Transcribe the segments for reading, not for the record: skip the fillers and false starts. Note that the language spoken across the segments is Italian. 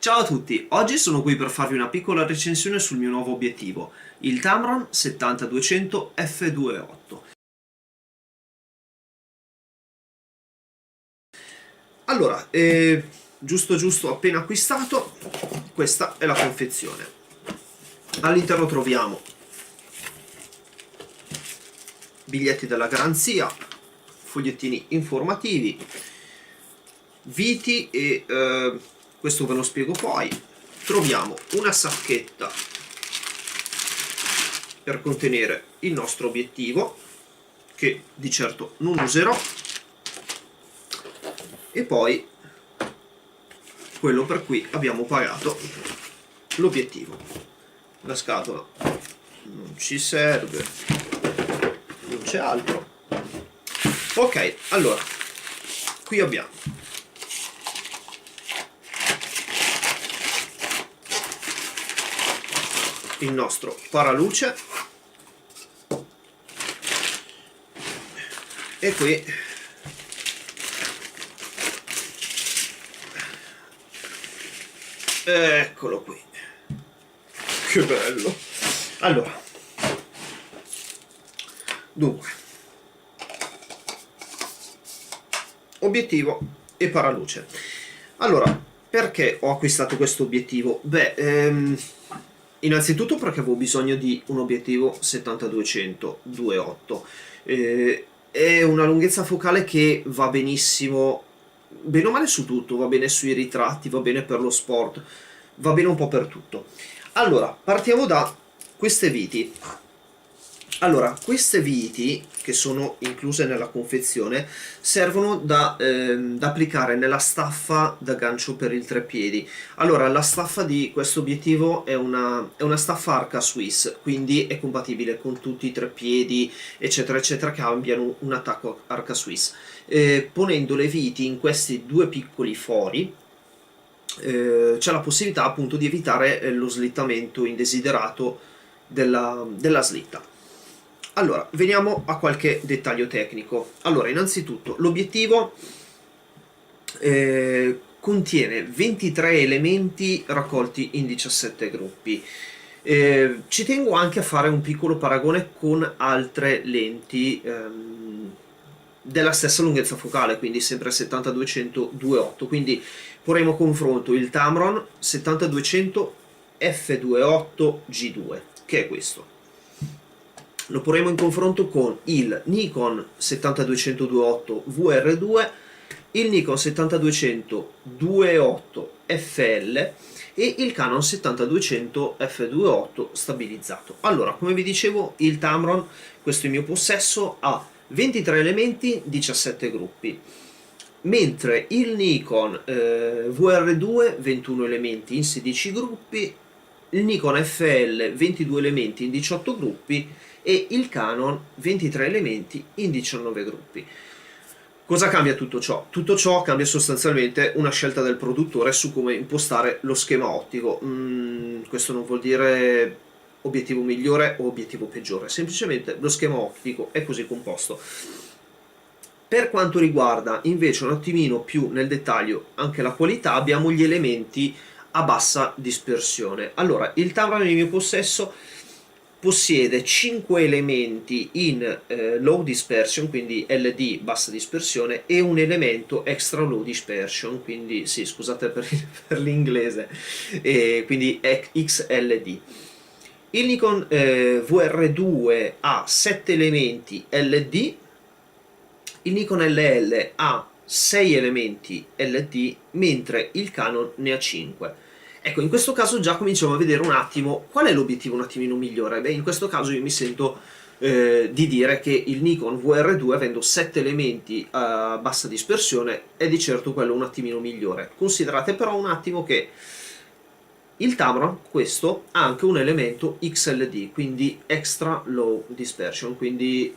Ciao a tutti, oggi sono qui per farvi una piccola recensione sul mio nuovo obiettivo, il Tamron 70-200 f2.8. Allora, giusto appena acquistato, questa è la confezione. All'interno troviamo biglietti della garanzia, fogliettini informativi, viti e questo ve lo spiego poi. Troviamo una sacchetta per contenere il nostro obiettivo, che di certo non userò, e poi quello per cui abbiamo pagato l'obiettivo. La scatola non ci serve, non c'è altro. Ok, allora qui abbiamo il nostro paraluce e qui eccolo qui, che bello. Allora, dunque, obiettivo e paraluce. Allora, perché ho acquistato questo obiettivo? Innanzitutto perché avevo bisogno di un obiettivo 70-200 2.8. È una lunghezza focale che va benissimo, bene o male su tutto, va bene sui ritratti, va bene per lo sport, va bene un po' per tutto. Allora, partiamo da queste viti. Allora, queste viti, che sono incluse nella confezione, servono da applicare nella staffa da gancio per il treppiedi. Allora, la staffa di questo obiettivo è una staffa Arca Swiss, quindi è compatibile con tutti i treppiedi, eccetera, eccetera, che abbiano un attacco Arca Swiss. Ponendo le viti in questi due piccoli fori, c'è la possibilità appunto di evitare lo slittamento indesiderato della slitta. Allora, veniamo a qualche dettaglio tecnico. Allora, innanzitutto, l'obiettivo contiene 23 elementi raccolti in 17 gruppi. Ci tengo anche a fare un piccolo paragone con altre lenti della stessa lunghezza focale, quindi sempre 70-200 2.8. Quindi porremo a confronto il Tamron 70-200 f2.8 G2, che è questo. Lo porremo in confronto con il Nikon 70-200 2.8 VR2, il Nikon 70-200 2.8 FL e il Canon 70-200 f2.8 stabilizzato. Allora, come vi dicevo, il Tamron, questo in mio possesso, ha 23 elementi, 17 gruppi, mentre il Nikon VR2 21 elementi in 16 gruppi, il Nikon FL 22 elementi in 18 gruppi e il Canon 23 elementi in 19 gruppi. Cosa cambia tutto ciò? Tutto ciò cambia sostanzialmente una scelta del produttore su come impostare lo schema ottico. Questo non vuol dire obiettivo migliore o obiettivo peggiore, semplicemente lo schema ottico è così composto. Per quanto riguarda invece un attimino più nel dettaglio anche la qualità, abbiamo gli elementi a bassa dispersione. Allora, il Tamron in mio possesso possiede 5 elementi in low dispersion, quindi LD bassa dispersione, e un elemento extra low dispersion, quindi sì, scusate per l'inglese, quindi XLD. Il Nikon VR2 ha 7 elementi LD, il Nikon LL ha 6 elementi LD, mentre il Canon ne ha 5. Ecco, in questo caso già cominciamo a vedere un attimo qual è l'obiettivo un attimino migliore. Beh, in questo caso io mi sento di dire che il Nikon VR2, avendo 7 elementi a bassa dispersione, è di certo quello un attimino migliore. Considerate però un attimo che il Tamron, questo, ha anche un elemento XLD, quindi Extra Low Dispersion, quindi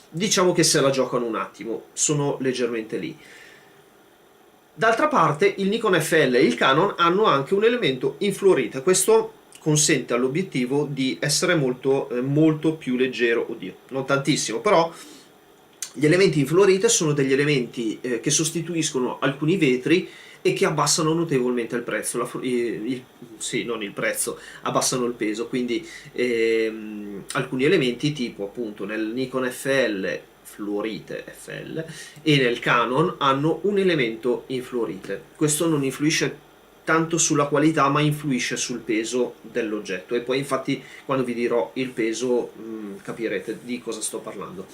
diciamo che se la giocano un attimo, sono leggermente lì. D'altra parte il Nikon FL e il Canon hanno anche un elemento in fluorite, questo consente all'obiettivo di essere molto più leggero, oddio, non tantissimo, però gli elementi in fluorite sono degli elementi che sostituiscono alcuni vetri e che abbassano notevolmente il prezzo, sì, non il prezzo, abbassano il peso, quindi alcuni elementi tipo appunto nel Nikon FL fluorite FL e nel Canon hanno un elemento in fluorite. Questo non influisce tanto sulla qualità ma influisce sul peso dell'oggetto, e poi infatti quando vi dirò il peso capirete di cosa sto parlando.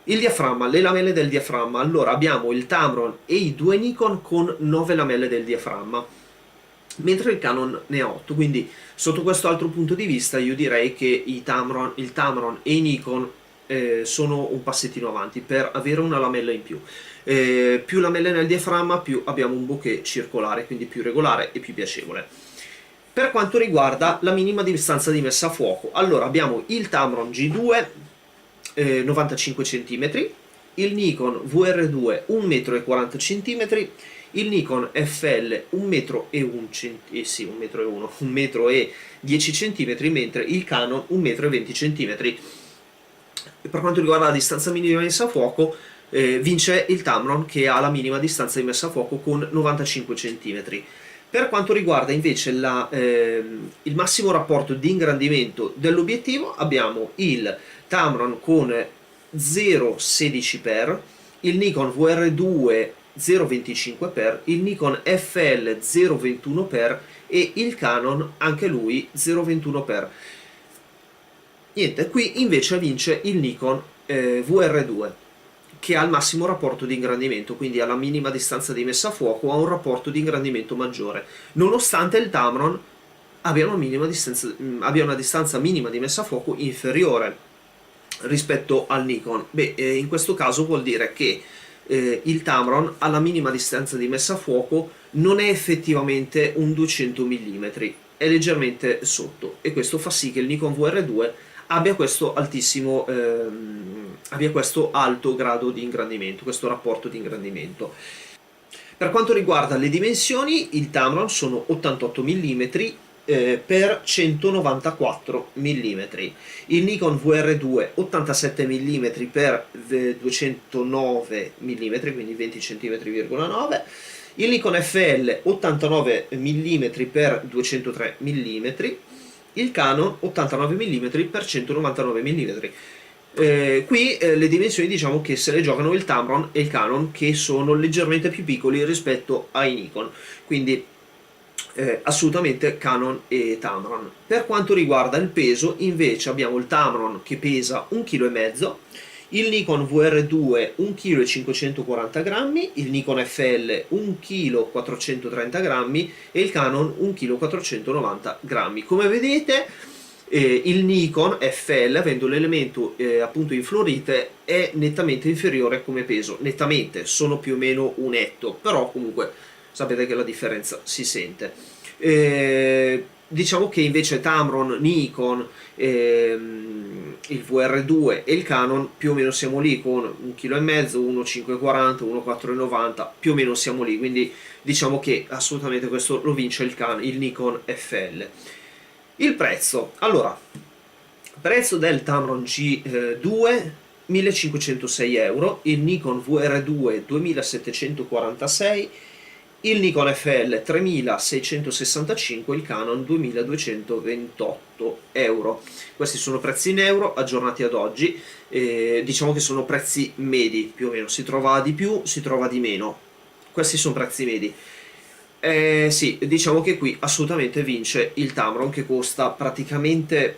Il diaframma, le lamelle del diaframma. Allora abbiamo il Tamron e i due Nikon con 9 lamelle del diaframma, mentre il Canon ne ha 8, quindi sotto questo altro punto di vista io direi che il Tamron e i Nikon sono un passettino avanti per avere una lamella in più. Più lamelle nel diaframma, più abbiamo un bokeh circolare, quindi più regolare e più piacevole. Per quanto riguarda la minima distanza di messa a fuoco, allora abbiamo il Tamron G2 95 cm, il Nikon VR2 1,40 m, il Nikon FL 1,10 cm, mentre il Canon 1,20 cm. Per quanto riguarda la distanza minima di messa a fuoco, vince il Tamron che ha la minima distanza di messa a fuoco con 95 cm. Per quanto riguarda invece il massimo rapporto di ingrandimento dell'obiettivo, abbiamo il Tamron con 0,16x, il Nikon VR2 0,25x, il Nikon FL 0,21x e il Canon anche lui 0,21x. Niente, qui invece vince il Nikon VR2 che ha il massimo rapporto di ingrandimento, quindi alla minima distanza di messa a fuoco ha un rapporto di ingrandimento maggiore, nonostante il Tamron abbia una distanza minima di messa a fuoco inferiore rispetto al Nikon. In questo caso vuol dire che il Tamron alla minima distanza di messa a fuoco non è effettivamente un 200 mm, è leggermente sotto, e questo fa sì che il Nikon VR2 abbia questo alto grado di ingrandimento, questo rapporto di ingrandimento. Per quanto riguarda le dimensioni, il Tamron sono 88 mm per 194 mm, il Nikon VR2 87 mm per 209 mm, quindi 20 cm,9, il Nikon FL 89 mm per 203 mm, il Canon 89 mm per 199 mm. Qui le dimensioni diciamo che se le giocano il Tamron e il Canon, che sono leggermente più piccoli rispetto ai Nikon, quindi assolutamente Canon e Tamron. Per quanto riguarda il peso invece abbiamo il Tamron che pesa 1,5 kg, il Nikon VR2 1,540 kg, il Nikon FL 1,430 kg e il Canon 1,490 kg. Come vedete il Nikon FL, avendo l'elemento appunto in fluorite, è nettamente inferiore come peso, nettamente, sono più o meno un etto, però comunque sapete che la differenza si sente. Diciamo che invece Tamron, Nikon, il VR2 e il Canon più o meno siamo lì con 1,5 kg, 1,540, 1,490, più o meno siamo lì, quindi diciamo che assolutamente questo lo vince il Nikon FL. Il prezzo, allora, prezzo del Tamron G2 1506 euro, il Nikon VR2 2746, il Nikon FL 3665, il Canon 2228 euro. Questi sono prezzi in euro aggiornati ad oggi, diciamo che sono prezzi medi più o meno, si trova di più, si trova di meno, questi sono prezzi medi. Sì, diciamo che qui assolutamente vince il Tamron, che costa praticamente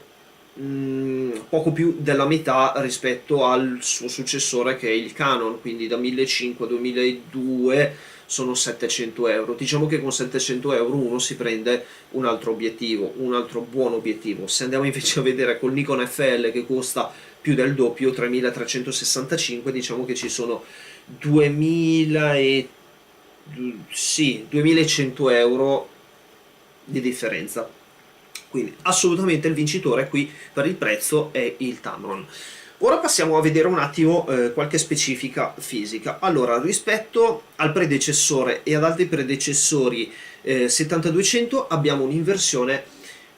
poco più della metà rispetto al suo successore che è il Canon, quindi da 1500 a 2002 sono 700 euro. Diciamo che con 700 euro uno si prende un altro obiettivo, un altro buon obiettivo. Se andiamo invece a vedere col Nikon FL che costa più del doppio, 3365, diciamo che ci sono 2100 euro di differenza, quindi assolutamente il vincitore qui per il prezzo è il Tamron. Ora passiamo a vedere un attimo qualche specifica fisica. Allora, rispetto al predecessore e ad altri predecessori 7200 abbiamo un'inversione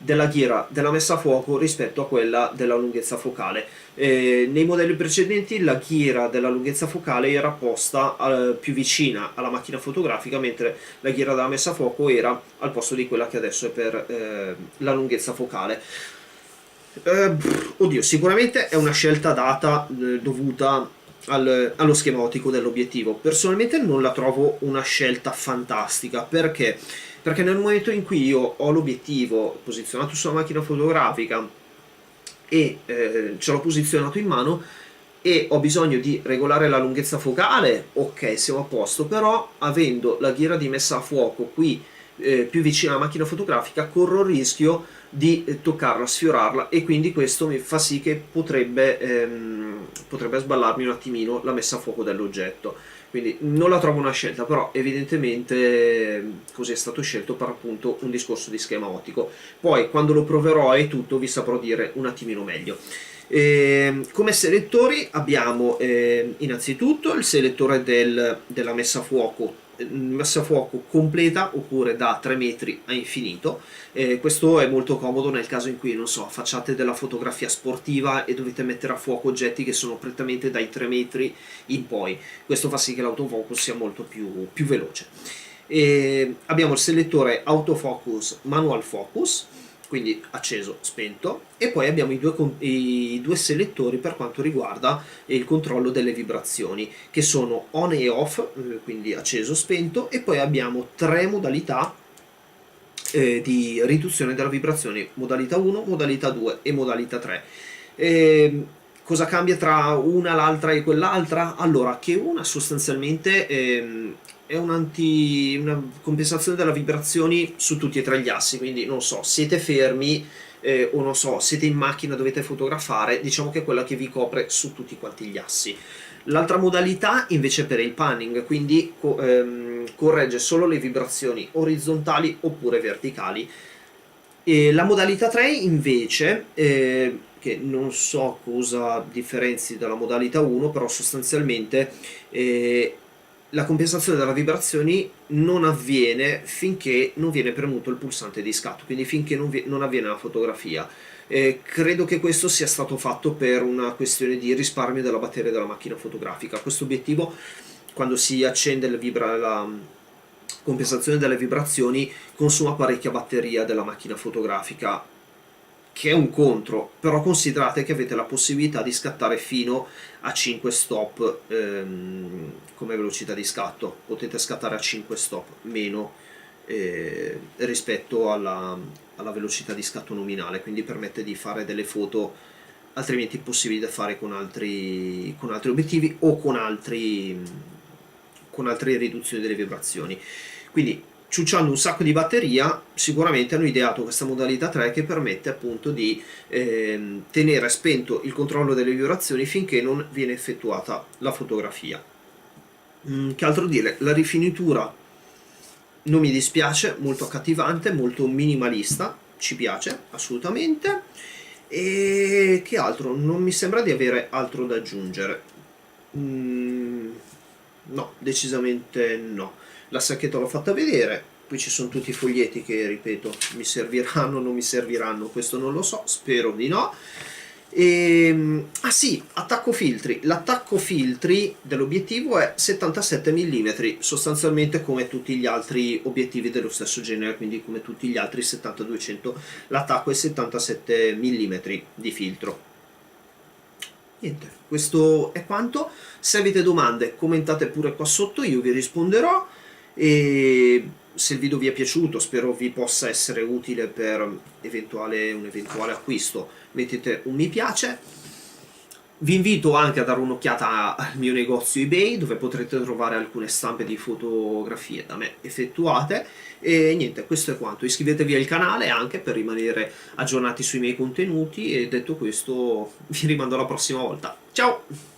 della ghiera della messa a fuoco rispetto a quella della lunghezza focale. Nei modelli precedenti la ghiera della lunghezza focale era posta più vicina alla macchina fotografica, mentre la ghiera della messa a fuoco era al posto di quella che adesso è per la lunghezza focale. Oddio, sicuramente è una scelta data, dovuta allo schematico dell'obiettivo. Personalmente non la trovo una scelta fantastica, perché nel momento in cui io ho l'obiettivo posizionato sulla macchina fotografica e ce l'ho posizionato in mano e ho bisogno di regolare la lunghezza focale, ok, siamo a posto, però avendo la ghiera di messa a fuoco qui più vicina alla macchina fotografica corro il rischio di toccarla, sfiorarla, e quindi questo mi fa sì che potrebbe sballarmi un attimino la messa a fuoco dell'oggetto. Quindi non la trovo una scelta, però evidentemente così è stato scelto per appunto un discorso di schema ottico. Poi quando lo proverò e tutto vi saprò dire un attimino meglio. Come selettori abbiamo innanzitutto il selettore della messa a fuoco completa, oppure da 3 metri a infinito. Questo è molto comodo nel caso in cui, non so, facciate della fotografia sportiva e dovete mettere a fuoco oggetti che sono prettamente dai 3 metri in poi. Questo fa sì che l'autofocus sia molto più veloce. Abbiamo il selettore autofocus manual focus, quindi acceso, spento, e poi abbiamo i due selettori per quanto riguarda il controllo delle vibrazioni, che sono on e off, quindi acceso, spento, e poi abbiamo 3 modalità di riduzione della vibrazione: modalità 1, modalità 2 e modalità 3. Cosa cambia tra una, l'altra e quell'altra? Allora, che una sostanzialmente è una compensazione delle vibrazioni su tutti e tre gli assi, quindi non so, siete fermi o non so, siete in macchina, dovete fotografare, diciamo che è quella che vi copre su tutti quanti gli assi. L'altra modalità invece è per il panning, quindi corregge solo le vibrazioni orizzontali oppure verticali. E la modalità 3 invece, che non so cosa differenzi dalla modalità 1, però sostanzialmente la compensazione delle vibrazioni non avviene finché non viene premuto il pulsante di scatto, quindi finché non avviene la fotografia. Credo che questo sia stato fatto per una questione di risparmio della batteria della macchina fotografica. Questo obiettivo, quando si accende la compensazione delle vibrazioni, consuma parecchia batteria della macchina fotografica, che è un contro, però considerate che avete la possibilità di scattare fino a 5 stop come velocità di scatto. Potete scattare a 5 stop meno rispetto alla velocità di scatto nominale, quindi permette di fare delle foto altrimenti impossibili da fare con altri obiettivi o con altre riduzioni delle vibrazioni. Quindi, ciucciando un sacco di batteria, sicuramente hanno ideato questa modalità 3 che permette appunto di tenere spento il controllo delle vibrazioni finché non viene effettuata la fotografia. Che altro dire? La rifinitura non mi dispiace, molto accattivante, molto minimalista, ci piace assolutamente. E che altro? Non mi sembra di avere altro da aggiungere. No, decisamente no. La sacchetta l'ho fatta vedere, qui ci sono tutti i foglietti che, ripeto, mi serviranno o non mi serviranno, questo non lo so, spero di no. Ah sì, attacco filtri. L'attacco filtri dell'obiettivo è 77 mm, sostanzialmente come tutti gli altri obiettivi dello stesso genere, quindi come tutti gli altri 70-200, l'attacco è 77 mm di filtro. Niente, questo è quanto. Se avete domande commentate pure qua sotto, io vi risponderò, e se il video vi è piaciuto, spero vi possa essere utile per un eventuale acquisto, mettete un mi piace. Vi invito anche a dare un'occhiata al mio negozio eBay, dove potrete trovare alcune stampe di fotografie da me effettuate. E niente, questo è quanto. Iscrivetevi al canale anche per rimanere aggiornati sui miei contenuti, e detto questo vi rimando alla prossima volta. Ciao!